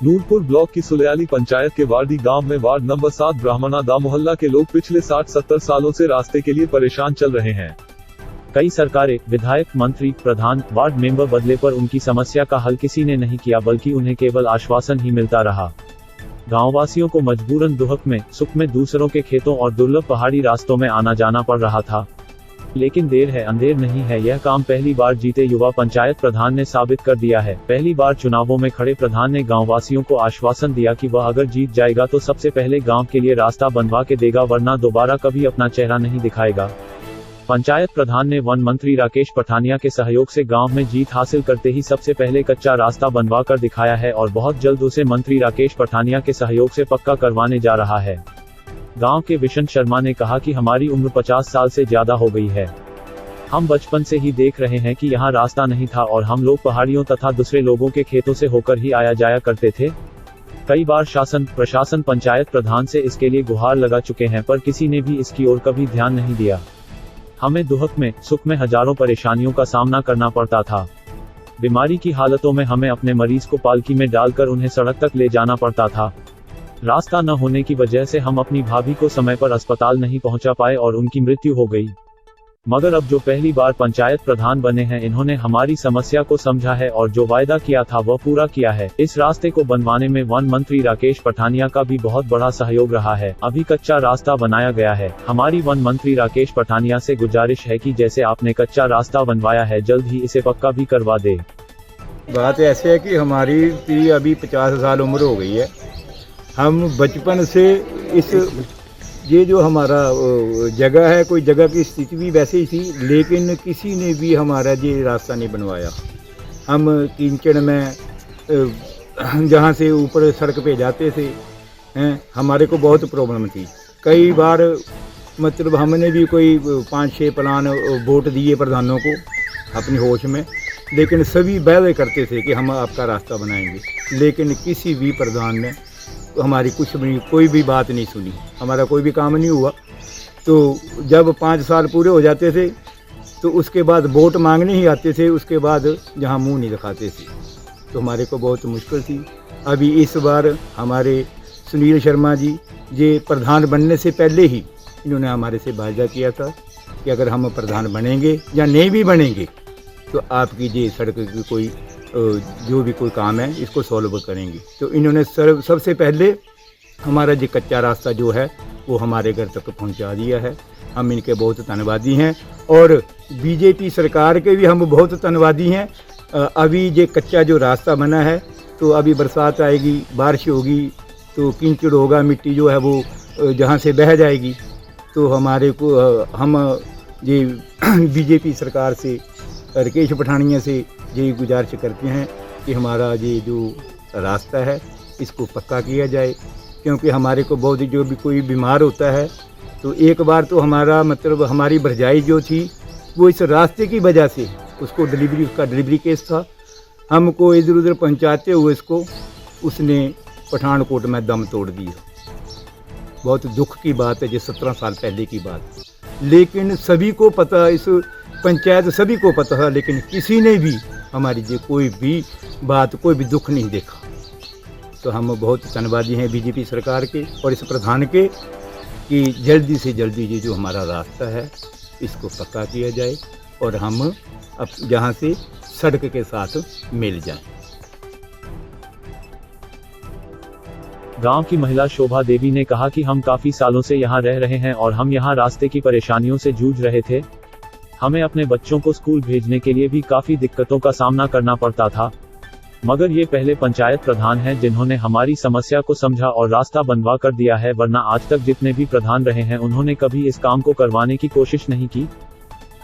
Nurpur block की सुलयाली पंचायत के वारडी गांव में वार्ड नंबर 7 ब्राह्मणा दा मोहल्ला के लोग पिछले 60-70 सालों से रास्ते के लिए परेशान चल रहे हैं। कई सरकारें, विधायक, मंत्री, प्रधान, वार्ड मेंबर बदले पर उनकी समस्या का हल किसी ने नहीं किया, बल्कि उन्हें केवल आश्वासन ही मिलता रहा। गांववासियों को मजबूरन दुहक में, सुख में दूसरों के खेतों और दुर्लभ पहाड़ी रास्तों में आना जाना पड़ रहा था। लेकिन देर है अंधेर नहीं है, यह काम पहली बार जीते युवा पंचायत प्रधान ने साबित कर दिया है। पहली बार चुनावों में खड़े प्रधान ने गांववासियों को आश्वासन दिया कि वह अगर जीत जाएगा तो सबसे पहले गांव के लिए रास्ता बनवा के देगा, वरना दोबारा कभी अपना चेहरा नहीं दिखाएगा। पंचायत प्रधान ने वन मंत्री राकेश पठानिया के सहयोग से गांव में जीत हासिल करते ही सबसे पहले कच्चा रास्ता बनवा कर दिखाया है और बहुत जल्द उसे मंत्री राकेश पठानिया के सहयोग से पक्का करवाने जा रहा है। गांव के विशन शर्मा ने कहा कि हमारी उम्र 50 साल से ज्यादा हो गई है। हम बचपन से ही देख रहे हैं कि यहाँ रास्ता नहीं था और हम लोग पहाड़ियों तथा दूसरे लोगों के खेतों से होकर ही आया जाया करते थे। कई बार शासन, प्रशासन, पंचायत प्रधान से इसके लिए गुहार लगा चुके हैं, पर किसी ने भी इसकी ओर कभी ध्यान नहीं दिया। हमें दुहक में, सुख में हजारों परेशानियों का सामना करना पड़ता था। बीमारी की हालतों में हमें अपने मरीज को पालकी में डालकर उन्हें सड़क तक ले जाना पड़ता था। रास्ता न होने की वजह से हम अपनी भाभी को समय पर अस्पताल नहीं पहुंचा पाए और उनकी मृत्यु हो गई। मगर अब जो पहली बार पंचायत प्रधान बने हैं, इन्होंने हमारी समस्या को समझा है और जो वायदा किया था वह पूरा किया है। इस रास्ते को बनवाने में वन मंत्री राकेश पठानिया का भी बहुत बड़ा सहयोग रहा है। अभी कच्चा रास्ता बनाया गया है। हमारी वन मंत्री राकेश पठानिया से गुजारिश है कि जैसे आपने कच्चा रास्ता बनवाया है, जल्द ही इसे पक्का भी करवा दे। बात ऐसे है कि हमारी अभी 50 साल उम्र हो गई है। हम बचपन से ये जो हमारा जगह है, कोई जगह की स्थिति भी वैसे ही थी, लेकिन किसी ने भी हमारा ये रास्ता नहीं बनवाया। हम कीचड़ में जहाँ से ऊपर सड़क पे जाते थे, हमारे को बहुत प्रॉब्लम थी। कई बार मतलब हमने भी कोई 5-6 प्लान वोट दिए प्रधानों को अपनी होश में, लेकिन सभी वादे करते थे कि हम आपका रास्ता बनाएंगे, लेकिन किसी भी प्रधान ने हमारी कुछ भी, कोई भी बात नहीं सुनी, हमारा कोई भी काम नहीं हुआ। तो जब 5 साल पूरे हो जाते थे तो उसके बाद वोट मांगने ही आते थे, उसके बाद जहाँ मुंह नहीं दिखाते थे, तो हमारे को बहुत मुश्किल थी। अभी इस बार हमारे सुनील शर्मा जी, ये प्रधान बनने से पहले ही इन्होंने हमारे से वादा किया था कि अगर हम प्रधान बनेंगे या नहीं भी बनेंगे तो आपकी ये सड़क की कोई जो भी कोई काम है इसको सॉल्व करेंगे। तो इन्होंने सबसे पहले हमारा जो कच्चा रास्ता जो है वो हमारे घर तक पहुंचा दिया है। हम इनके बहुत धन्यवादी हैं और बीजेपी सरकार के भी हम बहुत धन्यवादी हैं। अभी ये कच्चा जो रास्ता बना है, तो अभी बरसात आएगी, बारिश होगी तो कीचड़ होगा, मिट्टी जो है वो जहाँ से बह जाएगी। तो हमारे को हम ये बीजेपी सरकार से, राकेश पठानिया से ये गुजारिश करते हैं कि हमारा ये जो रास्ता है इसको पक्का किया जाए, क्योंकि हमारे को बहुत, जो भी कोई बीमार होता है तो एक बार तो हमारा मतलब हमारी भरजाई जो थी वो इस रास्ते की वजह से उसको उसका डिलीवरी केस था, हमको इधर उधर पहुंचाते हुए इसको उसने पठानकोट में दम तोड़ दिया। बहुत दुख की बात है, ये 17 साल पहले की बात। लेकिन सभी को पता, इस पंचायत सभी को पता था, लेकिन किसी ने भी हमारी ये कोई भी बात, कोई भी दुख नहीं देखा। तो हम बहुत धन्यवादी हैं बीजेपी सरकार के और इस प्रधान के कि जल्दी से जल्दी ये जो हमारा रास्ता है इसको पक्का किया जाए और हम अब यहाँ से सड़क के साथ मिल जाएं। गांव की महिला शोभा देवी ने कहा कि हम काफी सालों से यहाँ रह रहे हैं और हम यहाँ रास्ते की परेशानियों से जूझ रहे थे। हमें अपने बच्चों को स्कूल भेजने के लिए भी काफी दिक्कतों का सामना करना पड़ता था, मगर ये पहले पंचायत प्रधान हैं जिन्होंने हमारी समस्या को समझा और रास्ता बनवा कर दिया है, वरना आज तक जितने भी प्रधान रहे हैं उन्होंने कभी इस काम को करवाने की कोशिश नहीं की।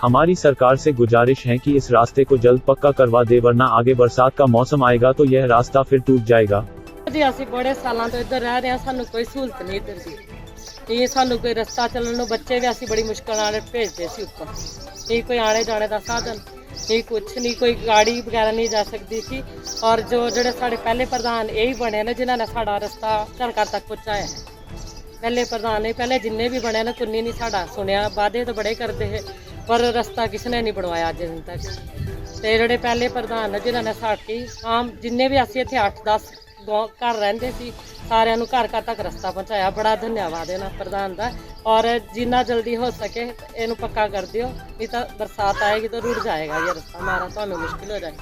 हमारी सरकार से गुजारिश है कि इस रास्ते को जल्द पक्का करवा दे, वरना आगे बरसात का मौसम आएगा तो यह रास्ता फिर टूट जाएगा। बड़े सालों तो इधर रह रहे हैं, सानू कोई सहूलत नहीं इधर दी। ये सानू कोई रास्ता चलने नो बच्चे भी असी बड़ी मुश्किल नाल भेजते सी ऊपर, नहीं कोई आने जाने का साधन नहीं, कुछ नहीं, कोई गाड़ी वगैरह नहीं जा सकती थी। और जो जोड़े साढ़े पहले प्रधान यही बने ने जिन्होंने साड़ा रास्ता घर तक पहुँचाया है। पहले प्रधान ने, पहले जिन्ने भी बने ने कुन्नी नहीं साड़ा सुनिया, वादे तो बड़े करते हैं पर रास्ता किसने नहीं बनवाया अज दिन तक। तो जोड़े पहले प्रधान ने जिन्होंने साड़ी आम जिन्ने भी असी इतने 8-10 ਘਰ ਰਹਿੰਦੇ ਸੀ, ਸਾਰਿਆਂ ਨੂੰ ਘਰ ਘਰ ਤੱਕ ਰਸਤਾ ਪਹੁੰਚਾਇਆ। ਬੜਾ ਧੰਨਵਾਦ ਇਹਨਾਂ ਪ੍ਰਧਾਨ ਦਾ। ਔਰ जितना जल्दी हो सके ਇਹਨੂੰ ਪੱਕਾ कर दियो, नहीं तो बरसात आएगी तो रुक जाएगा ये रास्ता हमारा, तो हमें मुश्किल हो जाएगी।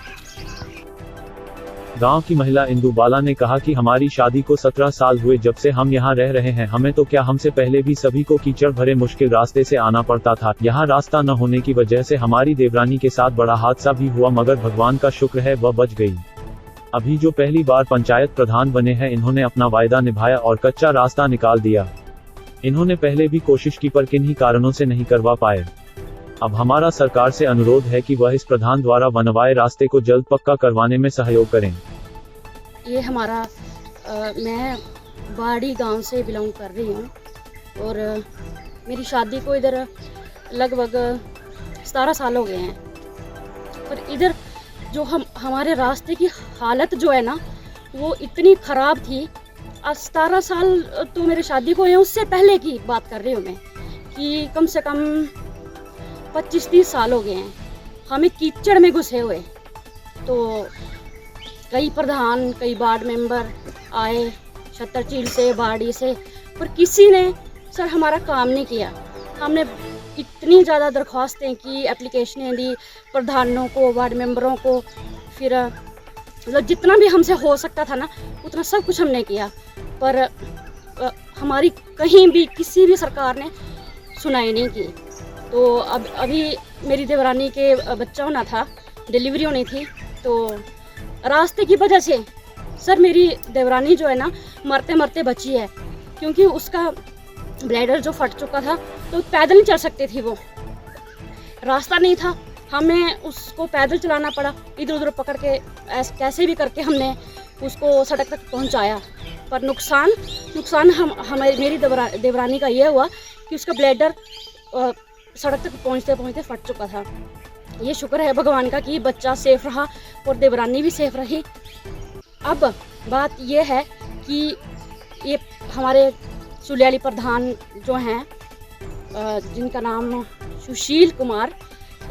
गांव की महिला इंदु बाला ने कहा कि हमारी शादी को 17 साल हुए जब से हम यहाँ रह रहे हैं। हमें तो क्या, हमसे पहले भी सभी को कीचड़ भरे मुश्किल रास्ते से आना पड़ता था। यहाँ रास्ता न होने की वजह से हमारी देवरानी के साथ बड़ा हादसा भी हुआ, मगर भगवान का शुक्र है वह बच गई। अभी जो पहली बार पंचायत प्रधान बने हैं, इन्होंने अपना वायदा निभाया और कच्चा रास्ता निकाल दिया। इन्होंने पहले भी कोशिश की पर किन्हीं कारणों से नहीं करवा पाए। अब हमारा सरकार से अनुरोध है कि वह इस प्रधान द्वारा बनवाए रास्ते को जल्द पक्का करवाने में सहयोग करें। ये हमारा मैं बाड़ी गांव से बिलोंग कर रही हूँ और मेरी शादी को इधर लगभग 17 साल हो गए हैं। पर इधर जो हमारे रास्ते की हालत जो है ना, वो इतनी ख़राब थी। आज 17 साल तो मेरी शादी को है, उससे पहले की बात कर रही हूँ मैं, कि कम से कम 25-30 साल हो गए हैं हमें कीचड़ में घुसे हुए। तो कई प्रधान, कई वार्ड मेंबर आए छत्तरचील से, बाड़ी से, पर किसी ने सर हमारा काम नहीं किया। हमने इतनी ज़्यादा दरख्वास्तें की, एप्लीकेशनें दी प्रधानों को, वार्ड मेंबरों को, फिर मतलब जितना भी हमसे हो सकता था ना उतना सब कुछ हमने किया, पर हमारी कहीं भी किसी भी सरकार ने सुनाई नहीं की। तो अब अभी मेरी देवरानी के बच्चा होना था, डिलीवरी होनी थी, तो रास्ते की वजह से सर मेरी देवरानी जो है ना मरते मरते बची है, क्योंकि उसका ब्लैडर जो फट चुका था, तो पैदल नहीं चल सकती थी, वो रास्ता नहीं था, हमें उसको पैदल चलाना पड़ा। इधर उधर पकड़ के कैसे भी करके हमने उसको सड़क तक पहुंचाया। पर नुकसान हमारी मेरी देवरानी का ये हुआ कि उसका ब्लैडर सड़क तक पहुंचते पहुंचते फट चुका था। ये शुक्र है भगवान का कि बच्चा सेफ रहा और देवरानी भी सेफ रही। अब बात ये है कि ये हमारे सुलियाली प्रधान जो हैं, जिनका नाम सुशील कुमार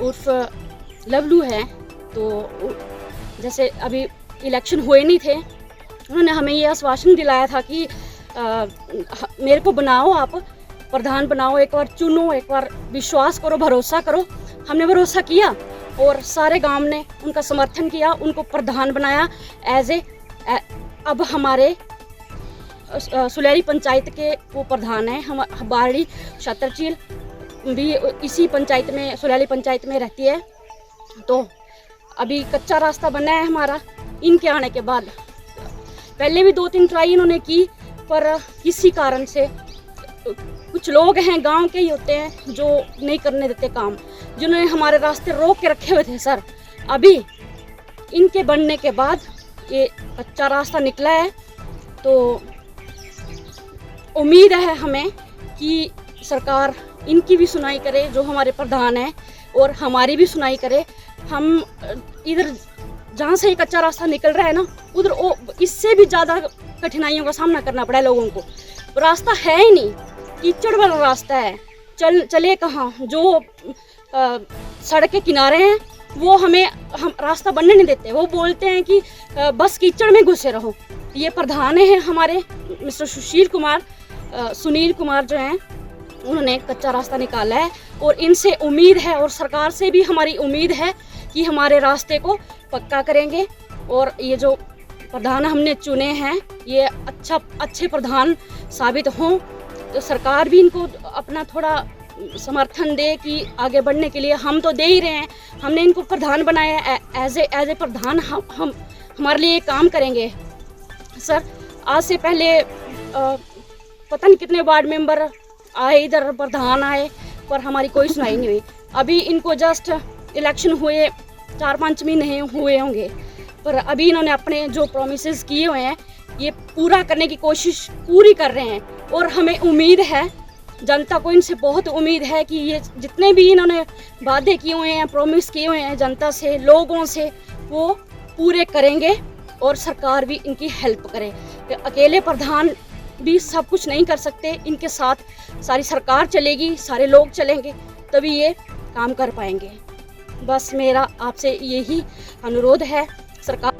उर्फ लवलू है, तो जैसे अभी इलेक्शन हुए नहीं थे, उन्होंने हमें ये आश्वासन दिलाया था कि मेरे को बनाओ, आप प्रधान बनाओ, एक बार चुनो, एक बार विश्वास करो, भरोसा करो। हमने भरोसा किया और सारे गांव ने उनका समर्थन किया, उनको प्रधान बनाया अब हमारे सुलियाली पंचायत के वो प्रधान हैं। हम बाड़ी छत्तरचील भी इसी पंचायत में, सुलियाली पंचायत में रहती है। तो अभी कच्चा रास्ता बना है हमारा इनके आने के बाद। पहले भी 2-3 ट्राई इन्होंने की, पर किसी कारण से कुछ लोग हैं गांव के ही होते हैं जो नहीं करने देते काम, जिन्होंने हमारे रास्ते रोक के रखे हुए थे। सर अभी इनके बनने के बाद ये कच्चा रास्ता निकला है, तो उम्मीद है हमें कि सरकार इनकी भी सुनाई करे, जो हमारे प्रधान हैं, और हमारी भी सुनाई करे। हम इधर जहाँ से ये कच्चा रास्ता निकल रहा है ना, उधर इससे भी ज़्यादा कठिनाइयों का सामना करना पड़ा है लोगों को। रास्ता है ही नहीं, कीचड़ वाला रास्ता है, चले कहाँ। जो सड़क के किनारे हैं वो हम रास्ता बनने नहीं देते, वो बोलते हैं कि बस कीचड़ में घुसे रहो। ये प्रधान हैं हमारे मिस्टर सुशील कुमार, सुनील कुमार जो हैं, उन्होंने कच्चा रास्ता निकाला है, और इनसे उम्मीद है और सरकार से भी हमारी उम्मीद है कि हमारे रास्ते को पक्का करेंगे। और ये जो प्रधान हमने चुने हैं, ये अच्छे प्रधान साबित हों, तो सरकार भी इनको अपना थोड़ा समर्थन दे कि आगे बढ़ने के लिए। हम तो दे ही रहे हैं, हमने इनको प्रधान बनाया, एज ए प्रधान हम हमारे लिए काम करेंगे। सर आज से पहले पता नहीं कितने वार्ड मेंबर आए, इधर प्रधान आए, पर हमारी कोई सुनाई नहीं हुई। अभी इनको जस्ट इलेक्शन हुए 4-5 महीने हुए होंगे, पर अभी इन्होंने अपने जो प्रोमिसेस किए हुए हैं ये पूरा करने की कोशिश पूरी कर रहे हैं। और हमें उम्मीद है, जनता को इनसे बहुत उम्मीद है कि ये जितने भी इन्होंने वादे किए हुए हैं, प्रोमिस किए हुए हैं जनता से, लोगों से, वो पूरे करेंगे और सरकार भी इनकी हेल्प करे। अकेले प्रधान भी सब कुछ नहीं कर सकते, इनके साथ सारी सरकार चलेगी, सारे लोग चलेंगे, तभी ये काम कर पाएंगे। बस मेरा आपसे यही अनुरोध है। सरकार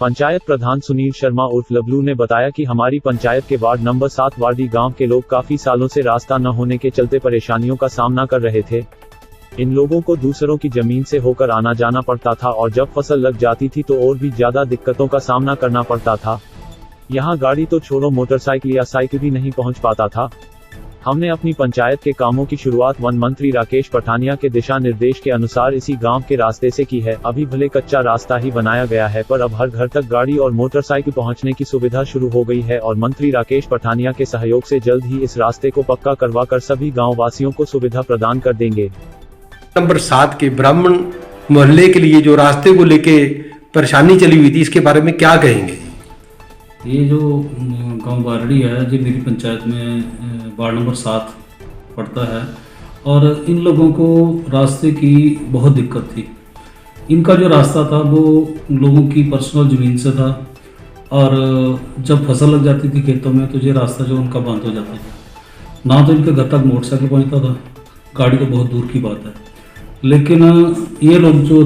पंचायत प्रधान सुनील शर्मा उर्फ लबलू ने बताया कि हमारी पंचायत के वार्ड नंबर 7 वार्डी गांव के लोग काफी सालों से रास्ता न होने के चलते परेशानियों का सामना कर रहे थे। इन लोगों को दूसरों की जमीन से होकर आना जाना पड़ता था और जब फसल लग जाती थी तो और भी ज्यादा दिक्कतों का सामना करना पड़ता था। यहाँ गाड़ी तो छोड़ो, मोटरसाइकिल या साइकिल भी नहीं पहुँच पाता था। हमने अपनी पंचायत के कामों की शुरुआत वन मंत्री राकेश पठानिया के दिशा निर्देश के अनुसार इसी गांव के रास्ते से की है। अभी भले कच्चा रास्ता ही बनाया गया है, पर अब हर घर तक गाड़ी और मोटरसाइकिल पहुंचने की सुविधा शुरू हो गई है और मंत्री राकेश पठानिया के सहयोग से जल्द ही इस रास्ते को पक्का करवाकर सभी गाँव वासियों को सुविधा प्रदान कर देंगे। नंबर 7 के ब्राह्मण मोहल्ले के लिए जो रास्ते को लेके परेशानी चली हुई थी, इसके बारे में क्या कहेंगे? ये जो गांव बारड़ी है, जो मेरी पंचायत में वार्ड नंबर 7 पड़ता है, और इन लोगों को रास्ते की बहुत दिक्कत थी। इनका जो रास्ता था वो लोगों की पर्सनल ज़मीन से था, और जब फसल लग जाती थी खेतों में तो ये रास्ता जो उनका बंद हो जाता था। ना तो इनके घर तक मोटरसाइकिल पहुँचता था, गाड़ी तो बहुत दूर की बात है। लेकिन ये लोग जो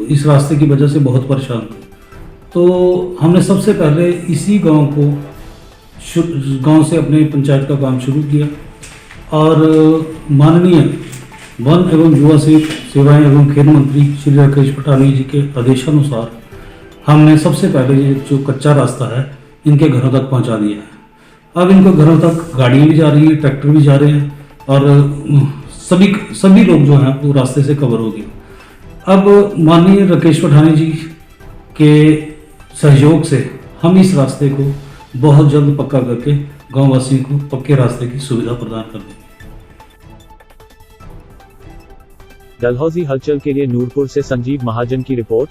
इस रास्ते की वजह से बहुत परेशान थे, तो हमने सबसे पहले इसी गांव से अपने पंचायत का काम शुरू किया, और माननीय वन एवं युवा सेवाएं एवं खेल मंत्री श्री राकेश पठानिया जी के आदेशानुसार हमने सबसे पहले ये जो कच्चा रास्ता है इनके घरों तक पहुंचा दिया है। अब इनको घरों तक गाड़ियाँ भी जा रही हैं, ट्रैक्टर भी जा रहे हैं, और सभी लोग जो हैं वो रास्ते से कवर हो गए। अब माननीय राकेश पठानिया जी के सहयोग से हम इस रास्ते को बहुत जल्द पक्का करके गांव वासियों को पक्के रास्ते की सुविधा प्रदान कर देंगे। डलहौजी हलचल के लिए नूरपुर से संजीव महाजन की रिपोर्ट।